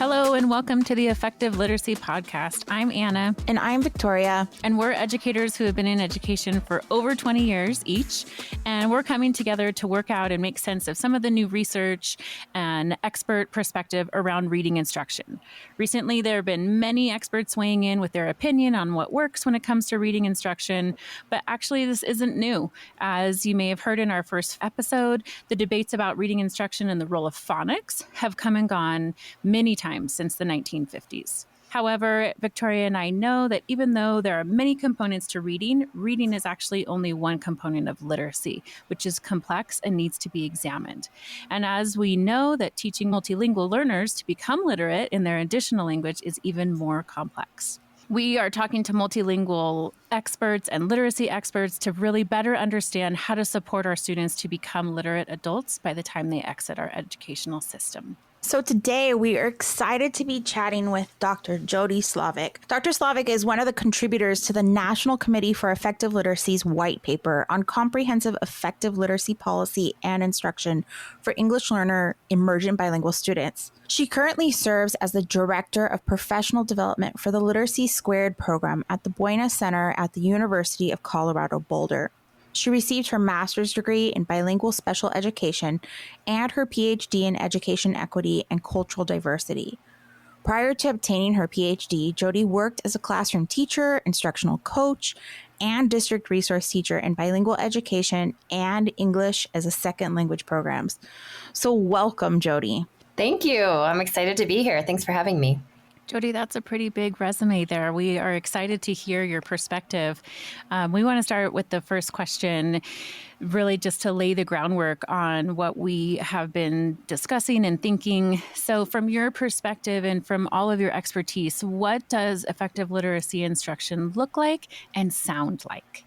Hello and welcome to the Effective Literacy Podcast. I'm Anna. And I'm Victoria. And we're educators who have been in education for over 20 years each. And we're coming together to work out and make sense of some of the new research and expert perspective around reading instruction. Recently, there have been many experts weighing in with their opinion on what works when it comes to reading instruction. But actually, this isn't new. As you may have heard in our first episode, the debates about reading instruction and the role of phonics have come and gone many times since the 1950s. However, Victoria and I know that even though there are many components to reading, reading is actually only one component of literacy, which is complex and needs to be examined. And as we know that teaching multilingual learners to become literate in their additional language is even more complex. We are talking to multilingual experts and literacy experts to really better understand how to support our students to become literate adults by the time they exit our educational system. So today we are excited to be chatting with Dr. Jody Slavick. Dr. Slavick is one of the contributors to the National Committee for Effective Literacy's white paper on comprehensive effective literacy policy and instruction for English learner emergent bilingual students. She currently serves as the Director of Professional Development for the Literacy Squared program at the BUENO Center at the University of Colorado Boulder. She received her master's degree in Bilingual Special Education and her Ph.D. in Education Equity and Cultural Diversity. Prior to obtaining her Ph.D., Jody worked as a classroom teacher, instructional coach, and district resource teacher in bilingual education and English as a second language programs. So welcome, Jody. Thank you. I'm excited to be here. Thanks for having me. Jody, that's a pretty big resume there. We are excited to hear your perspective. We want to start with the first question, really just to lay the groundwork on what we have been discussing and thinking. So from your perspective and from all of your expertise, what does effective literacy instruction look like and sound like?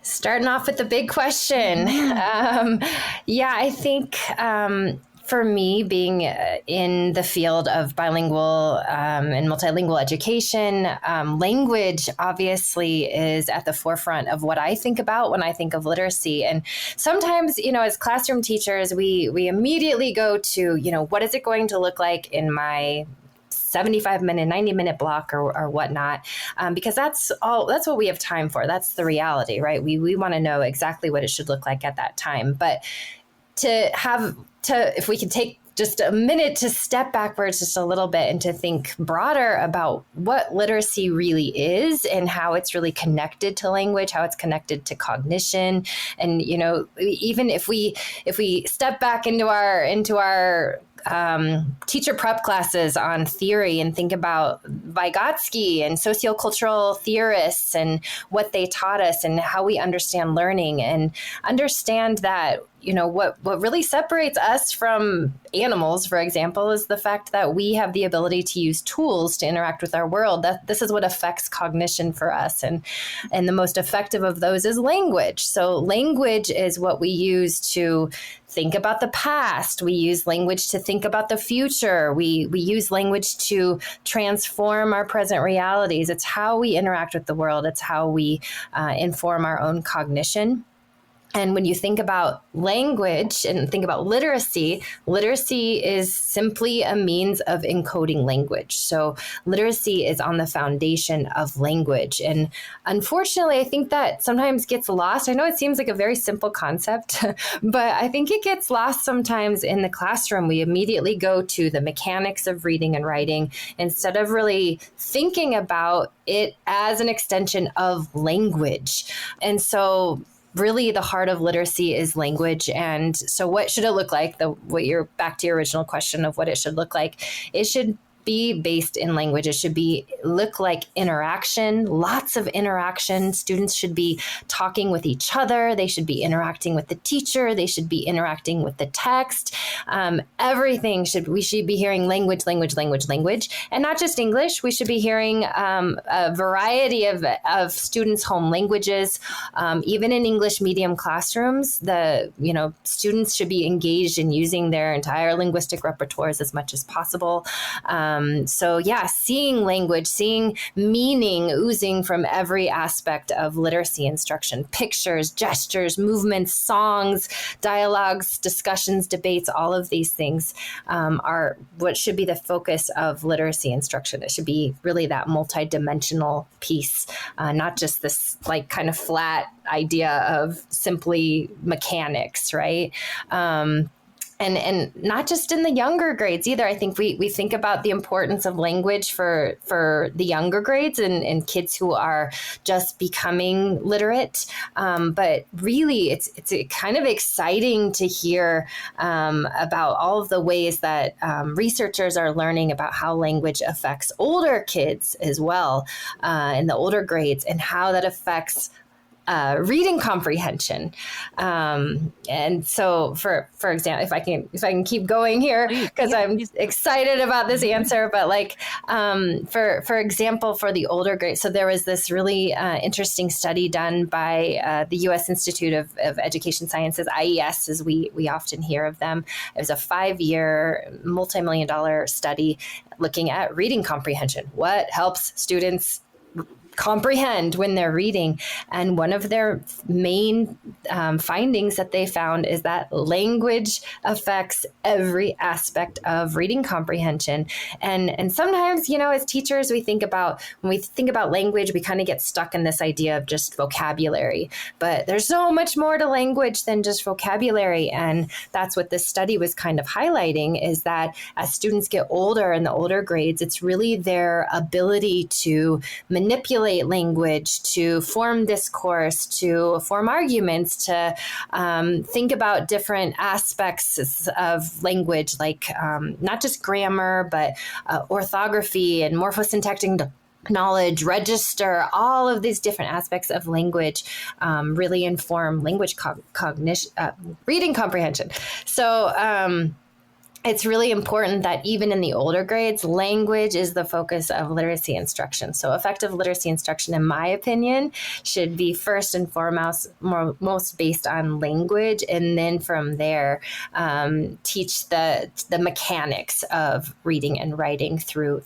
Starting off with the big question. I think for me, being in the field of bilingual and multilingual education, language obviously is at the forefront of what I think about when I think of literacy. And sometimes, as classroom teachers, we immediately go to, what is it going to look like in my 75-minute, 90-minute block or whatnot, because that's what we have time for. That's the reality, right? We want to know exactly what it should look like at that time. But if we can take just a minute to step backwards just a little bit and to think broader about what literacy really is and how it's really connected to language, how it's connected to cognition. And, even if we step back into our teacher prep classes on theory and think about Vygotsky and sociocultural theorists and what they taught us and how we understand learning, and understand that what really separates us from animals, for example, is the fact that we have the ability to use tools to interact with our world. That this is what affects cognition for us. And the most effective of those is language. So language is what we use to think about the past. We use language to think about the future. We use language to transform our present realities. It's how we interact with the world. It's how we inform our own cognition. And when you think about language and think about literacy, literacy is simply a means of encoding language. So literacy is on the foundation of language. And unfortunately, I think that sometimes gets lost. I know it seems like a very simple concept, but I think it gets lost sometimes in the classroom. We immediately go to the mechanics of reading and writing instead of really thinking about it as an extension of language. And so really the heart of literacy is language. And so what should it look like? Back to your original question of what it should look like. It should be based in language. It should look like interaction, lots of interaction. Students should be talking with each other. They should be interacting with the teacher. They should be interacting with the text. We should be hearing language, and not just English. We should be hearing a variety of students' home languages. Even in English medium classrooms, students should be engaged in using their entire linguistic repertoires as much as possible. So yeah, seeing language, seeing meaning oozing from every aspect of literacy instruction, pictures, gestures, movements, songs, dialogues, discussions, debates, all of these things are what should be the focus of literacy instruction. It should be really that multidimensional piece, not just this like kind of flat idea of simply mechanics, right? And not just in the younger grades either. I think we think about the importance of language for the younger grades and kids who are just becoming literate. But really, it's kind of exciting to hear about all of the ways that researchers are learning about how language affects older kids as well in the older grades, and how that affects reading comprehension. And so for example, if I can keep going here, because I'm excited about this answer, but like, for example, for the older grades, so there was this really interesting study done by the U.S. Institute of Education Sciences, IES, as we often hear of them. It was a 5-year, multi-million-dollar study looking at reading comprehension. What helps students comprehend when they're reading? And one of their main findings that they found is that language affects every aspect of reading comprehension. And sometimes, you know, as teachers, when we think about language, we kind of get stuck in this idea of just vocabulary. But there's so much more to language than just vocabulary. And that's what this study was kind of highlighting, is that as students get older in the older grades, it's really their ability to manipulate language, to form discourse, to form arguments, to think about different aspects of language, like not just grammar, but orthography and morphosyntactic knowledge, register, all of these different aspects of language really inform language cognition, reading comprehension. So it's really important that even in the older grades, language is the focus of literacy instruction. So effective literacy instruction, in my opinion, should be first and foremost most based on language, and then from there teach the mechanics of reading and writing through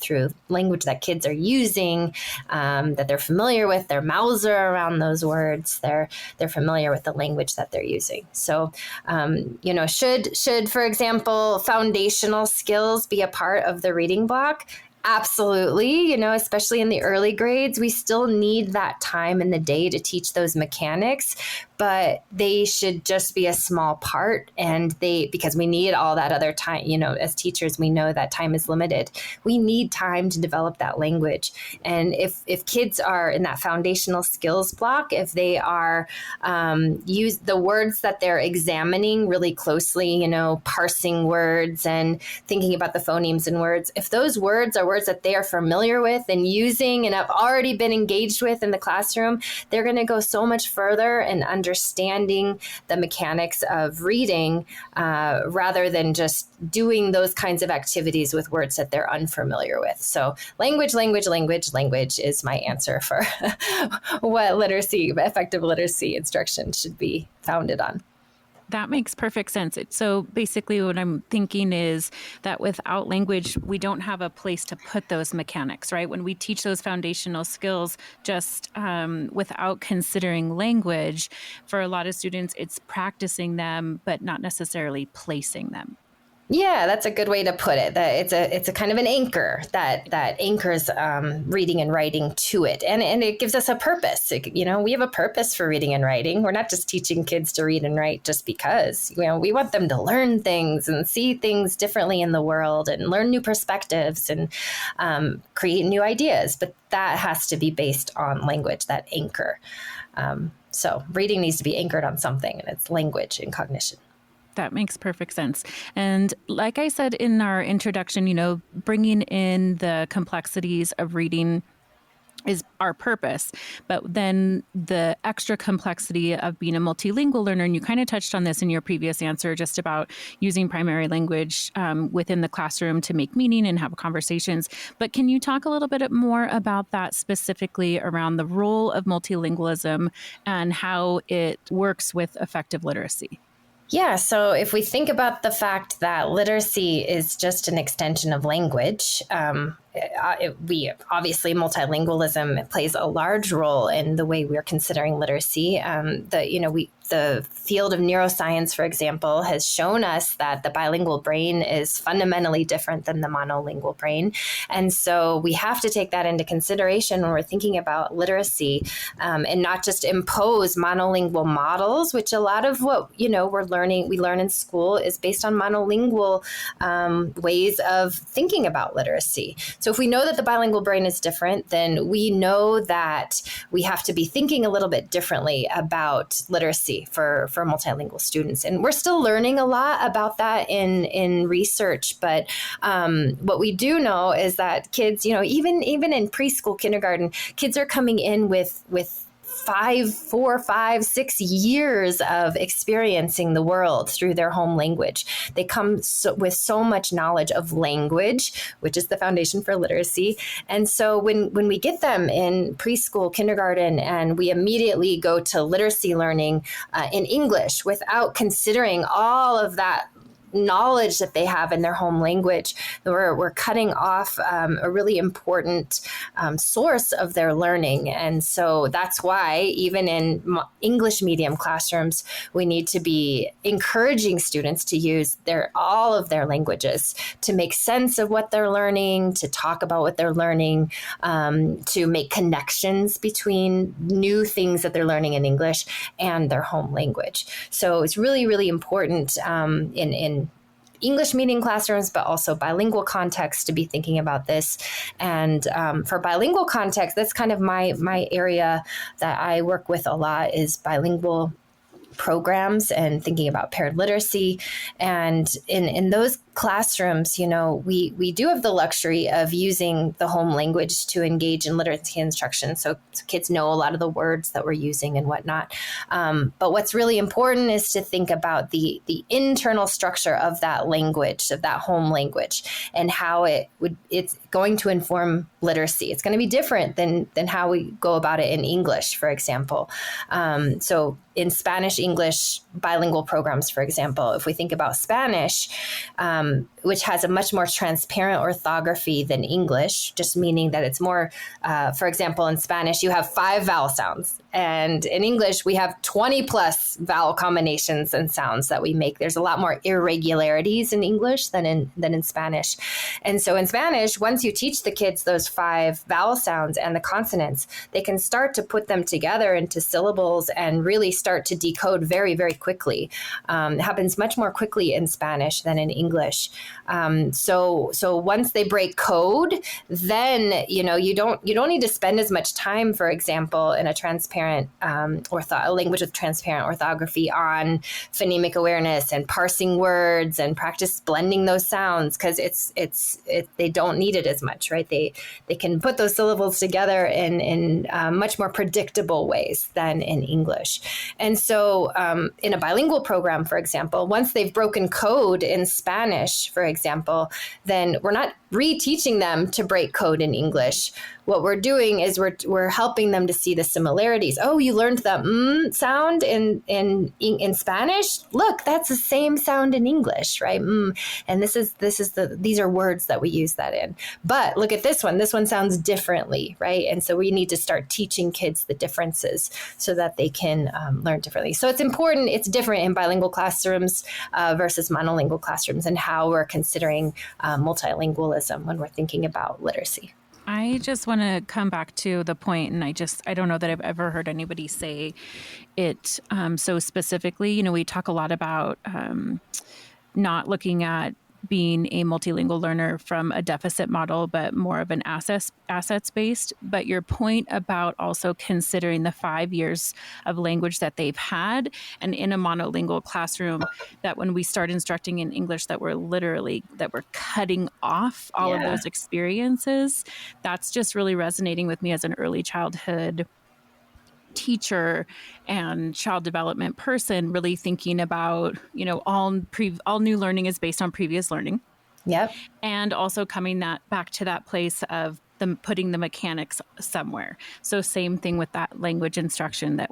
language that kids are using, that they're familiar with. Their mouths are around those words. They're familiar with the language that they're using. So should for example foundational skills be a part of the reading block? Absolutely. Especially in the early grades, we still need that time in the day to teach those mechanics, but they should just be a small part. And because we need all that other time, as teachers, we know that time is limited. We need time to develop that language. And if kids are in that foundational skills block, if they are use the words that they're examining really closely, parsing words and thinking about the phonemes in words, if those words are words that they are familiar with and using and have already been engaged with in the classroom, they're going to go so much further in understanding the mechanics of reading rather than just doing those kinds of activities with words that they're unfamiliar with. So language is my answer for what effective literacy instruction should be founded on. That makes perfect sense. So basically what I'm thinking is that without language, we don't have a place to put those mechanics, right? When we teach those foundational skills, just without considering language, for a lot of students, it's practicing them, but not necessarily placing them. Yeah, that's a good way to put it. That it's a kind of an anchor that anchors reading and writing to it, and it gives us a purpose. We have a purpose for reading and writing. We're not just teaching kids to read and write just because. We want them to learn things and see things differently in the world and learn new perspectives and create new ideas. But that has to be based on language, that anchor. So reading needs to be anchored on something, and it's language and cognition. That makes perfect sense. And like I said in our introduction, bringing in the complexities of reading is our purpose, but then the extra complexity of being a multilingual learner, and you kind of touched on this in your previous answer, just about using primary language within the classroom to make meaning and have conversations. But can you talk a little bit more about that, specifically around the role of multilingualism and how it works with effective literacy? Yeah, so if we think about the fact that literacy is just an extension of language, we obviously multilingualism plays a large role in the way we're considering literacy. The field of neuroscience, for example, has shown us that the bilingual brain is fundamentally different than the monolingual brain, and so we have to take that into consideration when we're thinking about literacy, and not just impose monolingual models, which a lot of what we learn in school is based on monolingual ways of thinking about literacy. So if we know that the bilingual brain is different, then we know that we have to be thinking a little bit differently about literacy for multilingual students. And we're still learning a lot about that in research. But what we do know is that kids, even in preschool, kindergarten, kids are coming in with 4, 5, 6 years of experiencing the world through their home language. They come with so much knowledge of language, which is the foundation for literacy. And so when we get them in preschool, kindergarten, and we immediately go to literacy learning in English without considering all of that knowledge that they have in their home language, we're cutting off a really important source of their learning. And so that's why even in English medium classrooms, we need to be encouraging students to use all of their languages to make sense of what they're learning, to talk about what they're learning, to make connections between new things that they're learning in English and their home language. So it's really, really important in English medium classrooms, but also bilingual context to be thinking about this. And for bilingual context, that's kind of my area that I work with a lot is bilingual programs and thinking about paired literacy. And in those classrooms, we do have the luxury of using the home language to engage in literacy instruction. So kids know a lot of the words that we're using and whatnot. But what's really important is to think about the internal structure of that language, of that home language, and how it's going to inform literacy. It's going to be different than how we go about it in English, for example. So in Spanish, English bilingual programs, for example, if we think about Spanish, which has a much more transparent orthography than English, just meaning that it's more, for example, in Spanish, you have 5 vowel sounds. And in English, we have 20 plus vowel combinations and sounds that we make. There's a lot more irregularities in English than in Spanish. And so in Spanish, once you teach the kids those 5 vowel sounds and the consonants, they can start to put them together into syllables and really start to decode very, very quickly. It happens much more quickly in Spanish than in English. So once they break code, then you don't need to spend as much time, for example, in a transparent a language with transparent orthography on phonemic awareness and parsing words and practice blending those sounds, because they don't need it as much, right? They can put those syllables together in much more predictable ways than in English. And so in a bilingual program, for example, once they've broken code in Spanish, for example, then we're not reteaching them to break code in English. What we're doing is we're helping them to see the similarities. Oh, you learned the sound in Spanish? Look, that's the same sound in English, right? And these are words that we use that in. But look at this one. This one sounds differently, right? And so we need to start teaching kids the differences so that they can learn differently. So it's important. It's different in bilingual classrooms versus monolingual classrooms, and how we're considering multilingualism when we're thinking about literacy. I just want to come back to the point, and I don't know that I've ever heard anybody say it so specifically. We talk a lot about not looking at being a multilingual learner from a deficit model, but more of an assets-based. But your point about also considering the 5 years of language that they've had, and in a monolingual classroom, that when we start instructing in English, that we're cutting off all of those experiences. That's just really resonating with me as an early childhood teacher and child development person, really thinking about, all new learning is based on previous learning. Yep. And also coming back to that place of putting the mechanics somewhere. So same thing with that language instruction, that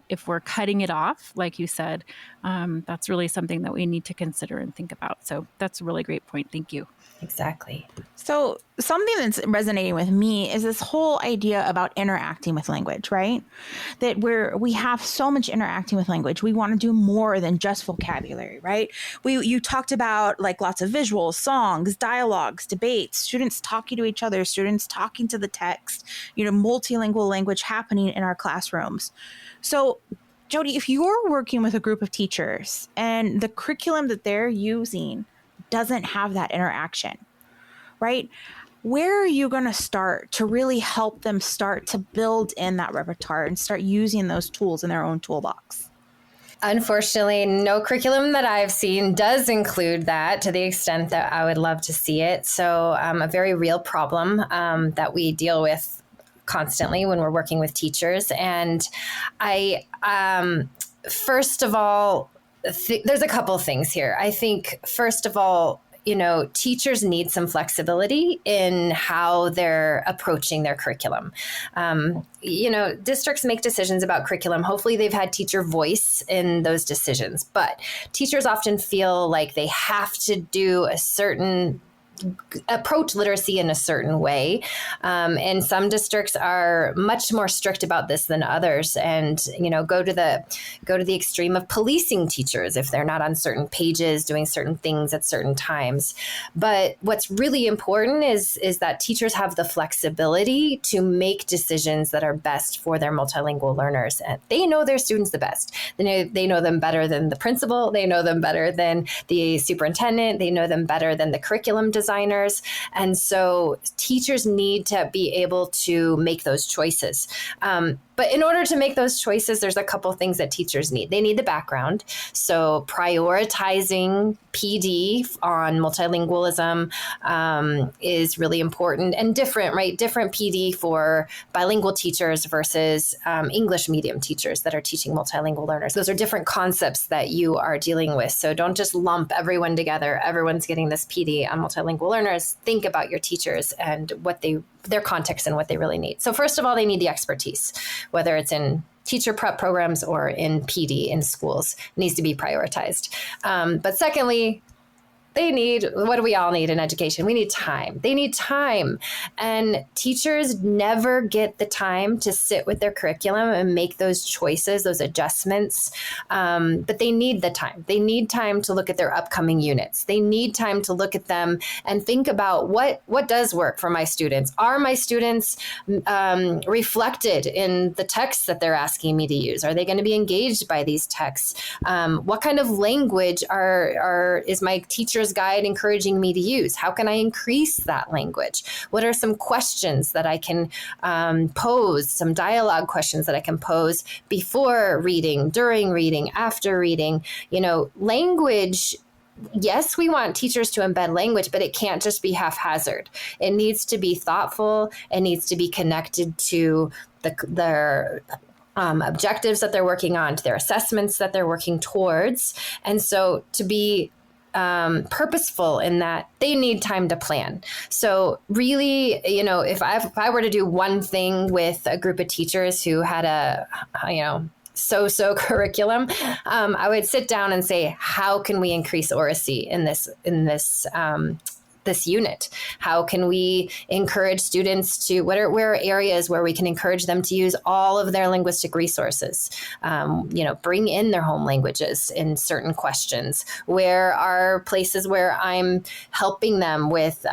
if we're cutting it off, like you said, that's really something that we need to consider and think about. So that's a really great point. Thank you. Exactly. So something that's resonating with me is this whole idea about interacting with language, right? That we have so much interacting with language. We want to do more than just vocabulary, right? You talked about like lots of visuals, songs, dialogues, debates, students talking to each other, students talking to the text, multilingual language happening in our classrooms. So Jody, if you're working with a group of teachers and the curriculum that they're using doesn't have that interaction, right? Where are you going to start to really help them start to build in that repertoire and start using those tools in their own toolbox? Unfortunately, no curriculum that I've seen does include that to the extent that I would love to see it. So a very real problem that we deal with constantly when we're working with teachers. And first of all, there's a couple things here. I think, first of all, teachers need some flexibility in how they're approaching their curriculum. Districts make decisions about curriculum. Hopefully they've had teacher voice in those decisions, but teachers often feel like they have to do approach literacy in a certain way. And some districts are much more strict about this than others, and, go to the extreme of policing teachers if they're not on certain pages doing certain things at certain times. But what's really important is that teachers have the flexibility to make decisions that are best for their multilingual learners. And they know their students the best. They know them better than the principal. They know them better than the superintendent. They know them better than the curriculum designers. And so teachers need to be able to make those choices. But in order to make those choices, there's a couple things that teachers need. They need the background. So prioritizing PD on multilingualism is really important and different, right? Different PD for bilingual teachers versus English medium teachers that are teaching multilingual learners. Those are different concepts that you are dealing with. So don't just lump everyone together. Everyone's getting this PD on multilingual learners. Think about your teachers and their context and what they really need. So first of all, they need the expertise, whether it's in teacher prep programs or in PD in schools. It needs to be prioritized. But secondly, what do we all need in education? We need time. They need time. And teachers never get the time to sit with their curriculum and make those choices, those adjustments. But they need the time. They need time to look at their upcoming units. They need time to look at them and think about what does work for my students. Are my students reflected in the texts that they're asking me to use? Are they going to be engaged by these texts? What kind of language is my teacher's guide encouraging me to use? How can I increase that language? What are some questions that I can pose, some dialogue questions that I can pose before reading, during reading, after reading? Language, yes, we want teachers to embed language, but it can't just be haphazard. It needs to be thoughtful. It needs to be connected to their objectives that they're working on, to their assessments that they're working towards. And so to be purposeful in that, they need time to plan. So really, if I were to do one thing with a group of teachers who had a so curriculum, I would sit down and say, how can we increase oracy in this unit? How can we encourage students to, where are areas where we can encourage them to use all of their linguistic resources? Bring in their home languages in certain questions. Where are places where I'm helping them with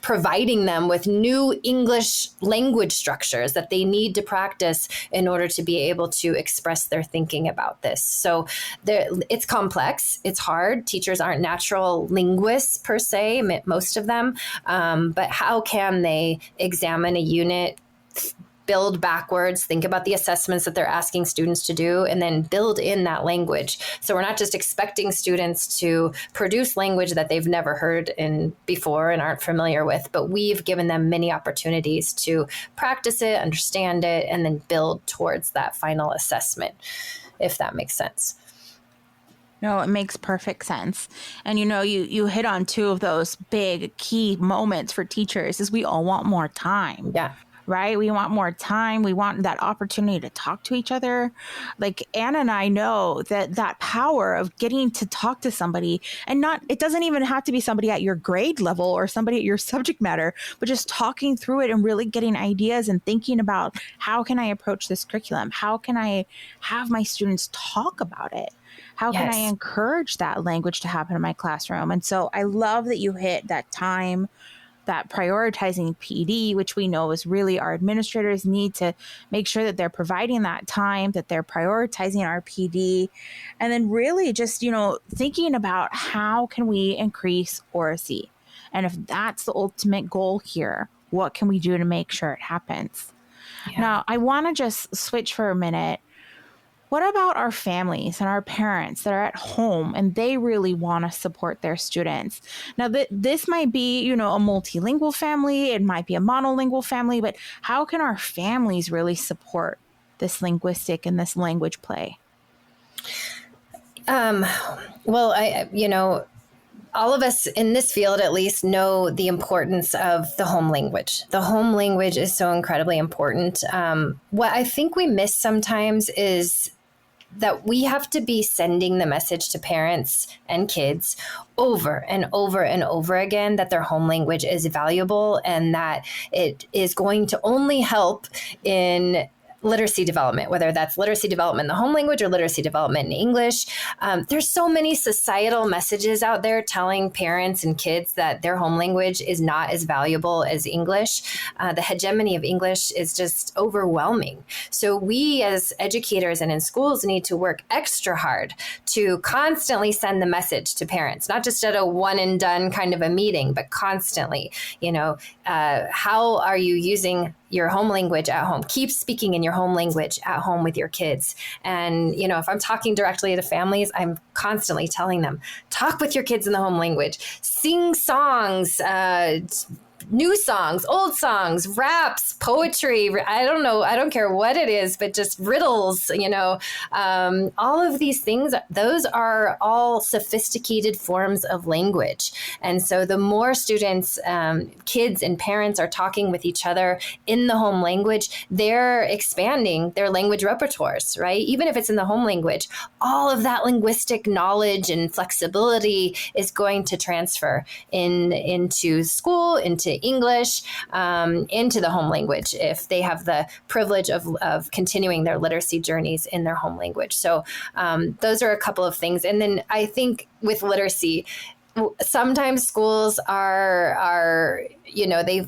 providing them with new English language structures that they need to practice in order to be able to express their thinking about this. So it's complex. It's hard. Teachers aren't natural linguists per se, most of them. But how can they examine a unit, build backwards, think about the assessments that they're asking students to do, and then build in that language. So we're not just expecting students to produce language that they've never heard before and aren't familiar with, but we've given them many opportunities to practice it, understand it, and then build towards that final assessment, if that makes sense. No, it makes perfect sense. And you hit on two of those big key moments for teachers is we all want more time. Yeah. Right? We want more time. We want that opportunity to talk to each other. Like Anna and I know that power of getting to talk to somebody, and it doesn't even have to be somebody at your grade level or somebody at your subject matter, but just talking through it and really getting ideas and thinking about how can I approach this curriculum? How can I have my students talk about it? How can I encourage that language to happen in my classroom? And so I love that you hit that time, that prioritizing PD, which we know is really our administrators need to make sure that they're providing that time, that they're prioritizing our PD, and then really just, thinking about how can we increase oracy? And if that's the ultimate goal here, what can we do to make sure it happens? Yeah. Now, I want to just switch for a minute. What about our families and our parents that are at home and they really want to support their students? Now, this might be, a multilingual family. It might be a monolingual family, but how can our families really support this linguistic and this language play? Well, all of us in this field, at least, know the importance of the home language. The home language is so incredibly important. What I think we miss sometimes is that we have to be sending the message to parents and kids over and over and over again that their home language is valuable and that it is going to only help in literacy development, whether that's literacy development in the home language or literacy development in English. There's so many societal messages out there telling parents and kids that their home language is not as valuable as English. The hegemony of English is just overwhelming. So we as educators and in schools need to work extra hard to constantly send the message to parents, not just at a one and done kind of a meeting, but constantly, how are you using your home language at home? Keep speaking in your home language at home with your kids. And, if I'm talking directly to families, I'm constantly telling them, talk with your kids in the home language, sing songs, new songs, old songs, raps, poetry. I don't know. I don't care what it is, but just riddles, all of these things, those are all sophisticated forms of language. And so the more students, kids and parents are talking with each other in the home language, they're expanding their language repertoires, right? Even if it's in the home language, all of that linguistic knowledge and flexibility is going to transfer into school, into English, into the home language if they have the privilege of continuing their literacy journeys in their home language. So those are a couple of things. And then I think with literacy, sometimes schools are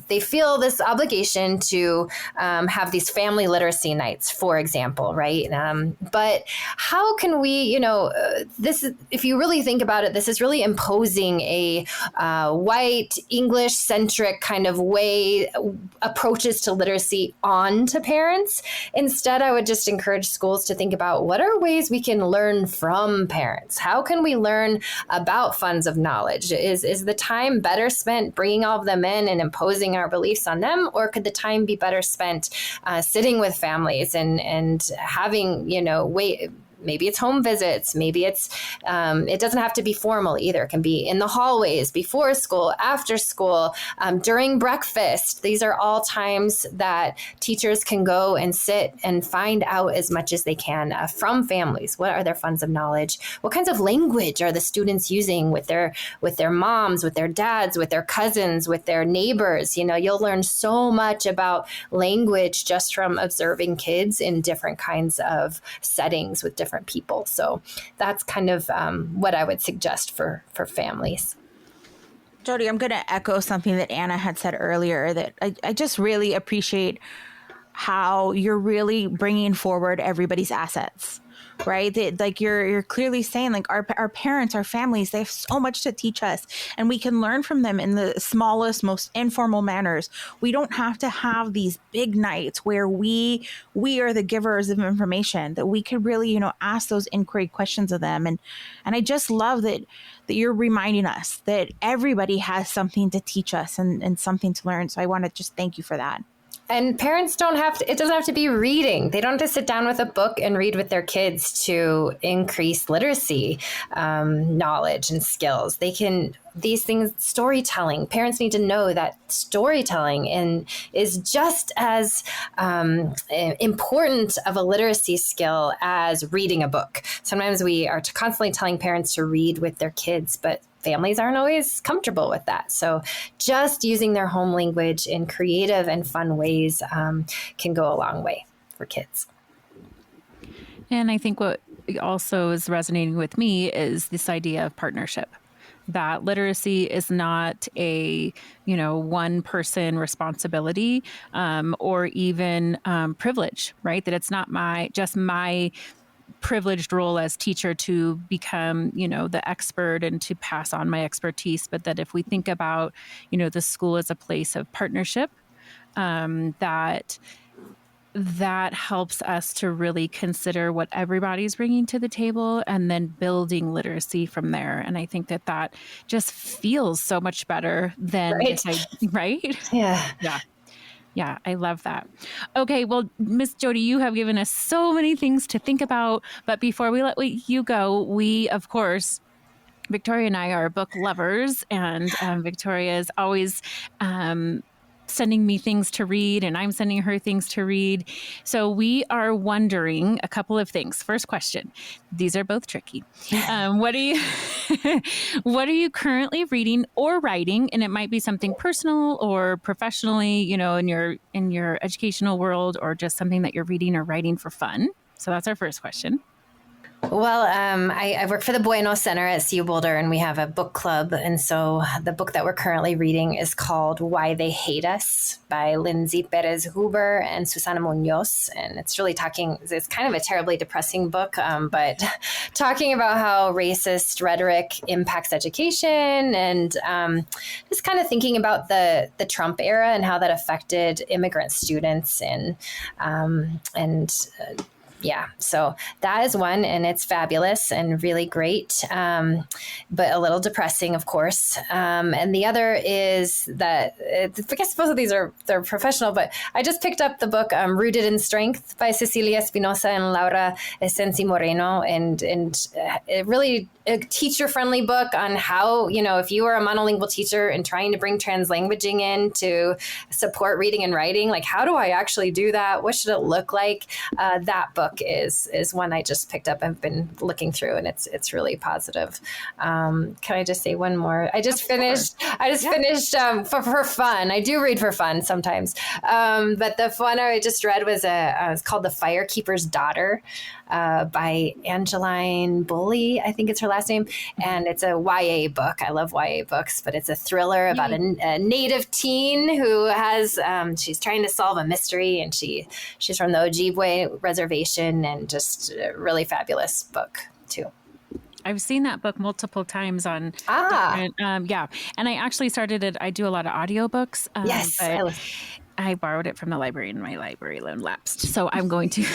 they feel this obligation to have these family literacy nights, for example, right? But how can we, this is, if you really think about it, this is really imposing a white English-centric kind of way approaches to literacy onto parents. Instead, I would just encourage schools to think about what are ways we can learn from parents? How can we learn about funds of knowledge? Is the time better spent bringing all of them in and imposing our beliefs on them, or could the time be better spent sitting with families and having, maybe it's home visits, maybe it's, it doesn't have to be formal either. It can be in the hallways, before school, after school, during breakfast. These are all times that teachers can go and sit and find out as much as they can from families. What are their funds of knowledge? What kinds of language are the students using with their moms, with their dads, with their cousins, with their neighbors? You'll learn so much about language just from observing kids in different kinds of settings with different people. So that's kind of what I would suggest for families. Jody, I'm going to echo something that Anna had said earlier, that I just really appreciate how you're really bringing forward everybody's assets, right? Like you're clearly saying, like our parents, our families, they have so much to teach us, and we can learn from them in the smallest, most informal manners. We don't have to have these big nights where we are the givers of information, that we could really, ask those inquiry questions of them. And I just love that you're reminding us that everybody has something to teach us and something to learn. So I want to just thank you for that. And parents it doesn't have to be reading. They don't have to sit down with a book and read with their kids to increase literacy, knowledge and skills. These things, storytelling, parents need to know that storytelling is just as important of a literacy skill as reading a book. Sometimes we are constantly telling parents to read with their kids, but families aren't always comfortable with that. So just using their home language in creative and fun ways can go a long way for kids. And I think what also is resonating with me is this idea of partnership. That literacy is not a, one person responsibility or even privilege, right? That it's not just my privileged role as teacher to become, the expert and to pass on my expertise, but that if we think about, the school as a place of partnership, that helps us to really consider what everybody's bringing to the table and then building literacy from there. And I think that just feels so much better than right? Yeah. Yeah. Yeah, I love that. Okay, well, Miss Jody, you have given us so many things to think about. But before we let you go, we, of course, Victoria and I are book lovers, and Victoria is always sending me things to read, and I'm sending her things to read. So we are wondering a couple of things. First question, these are both tricky. What are you currently reading or writing? And it might be something personal or professionally, in your educational world, or just something that you're reading or writing for fun. So that's our first question. Well, I work for the BUENO Center at CU Boulder, and we have a book club. And so the book that we're currently reading is called Why They Hate Us by Lindsay Perez Huber and Susana Munoz. And it's really it's kind of a terribly depressing book, but talking about how racist rhetoric impacts education, and just kind of thinking about the Trump era and how that affected immigrant students yeah, so that is one, and it's fabulous and really great, but a little depressing, of course. And the other is that, I guess both of these they're professional, but I just picked up the book Rooted in Strength by Cecilia Espinosa and Laura Esensi Moreno, and it really a teacher-friendly book on how, if you are a monolingual teacher and trying to bring translanguaging in to support reading and writing, like how do I actually do that? What should it look like? That book is one I just picked up and been looking through, and it's really positive. Can I just say one more? I just finished for fun. I do read for fun sometimes, but the one I just read was it's called The Firekeeper's Daughter by Angeline Bully, I think it's her last name, and it's a YA book. I love YA books, but it's a thriller about a native teen who has she's trying to solve a mystery, and she's from the Ojibwe reservation, and just a really fabulous book too. I've seen that book multiple times on different, and I actually started it. I do a lot of audiobooks. Yes, I borrowed it from the library, and my library loan lapsed. So I'm going to,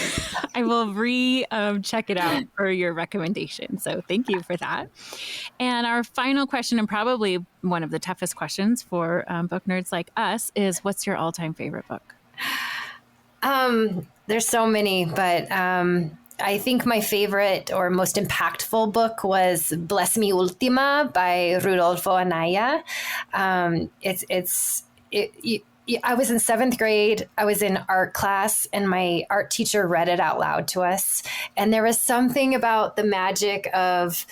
I will check it out for your recommendation. So thank you for that. And our final question, and probably one of the toughest questions for book nerds like us, is what's your all-time favorite book? There's so many, but I think my favorite or most impactful book was Bless Me Ultima by Rudolfo Anaya. I was in 7th grade. I was in art class, and my art teacher read it out loud to us. And there was something about the magic of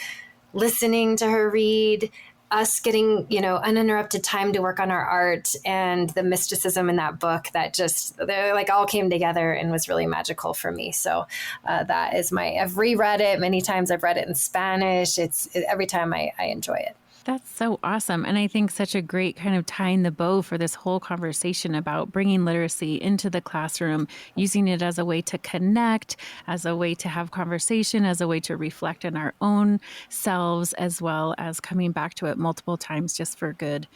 listening to her read, us getting, uninterrupted time to work on our art, and the mysticism in that book that they all came together and was really magical for me. So that is I've reread it many times. I've read it in Spanish. Every time I enjoy it. That's so awesome. And I think such a great kind of tying the bow for this whole conversation about bringing literacy into the classroom, using it as a way to connect, as a way to have conversation, as a way to reflect on our own selves, as well as coming back to it multiple times just for good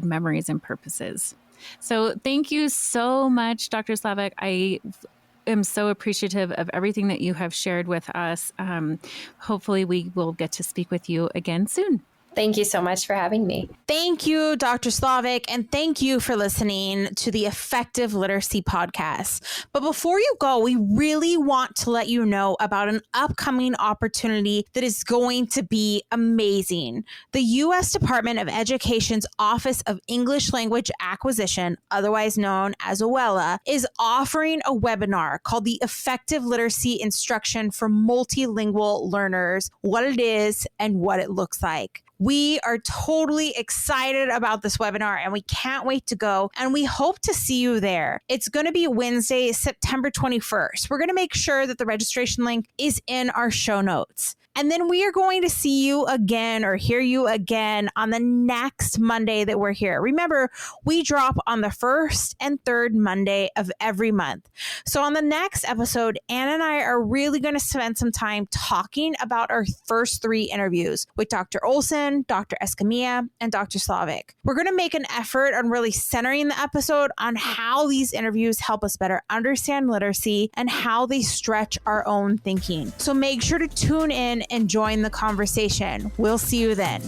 memories and purposes. So thank you so much, Dr. Slavick. I am so appreciative of everything that you have shared with us. Hopefully we will get to speak with you again soon. Thank you so much for having me. Thank you, Dr. Slavick, and thank you for listening to the Effective Literacy Podcast. But before you go, we really want to let you know about an upcoming opportunity that is going to be amazing. The U.S. Department of Education's Office of English Language Acquisition, otherwise known as OELA, is offering a webinar called the Effective Literacy Instruction for Multilingual Learners, what it is and what it looks like. We are totally excited about this webinar and we can't wait to go, and we hope to see you there. It's going to be Wednesday, September 21st. We're going to make sure that the registration link is in our show notes. And then we are going to see you again or hear you again on the next Monday that we're here. Remember, we drop on the first and third Monday of every month. So on the next episode, Anna and I are really going to spend some time talking about our first 3 interviews with Dr. Olson, Dr. Escamilla, and Dr. Slavick. We're going to make an effort on really centering the episode on how these interviews help us better understand literacy and how they stretch our own thinking. So make sure to tune in and join the conversation. We'll see you then.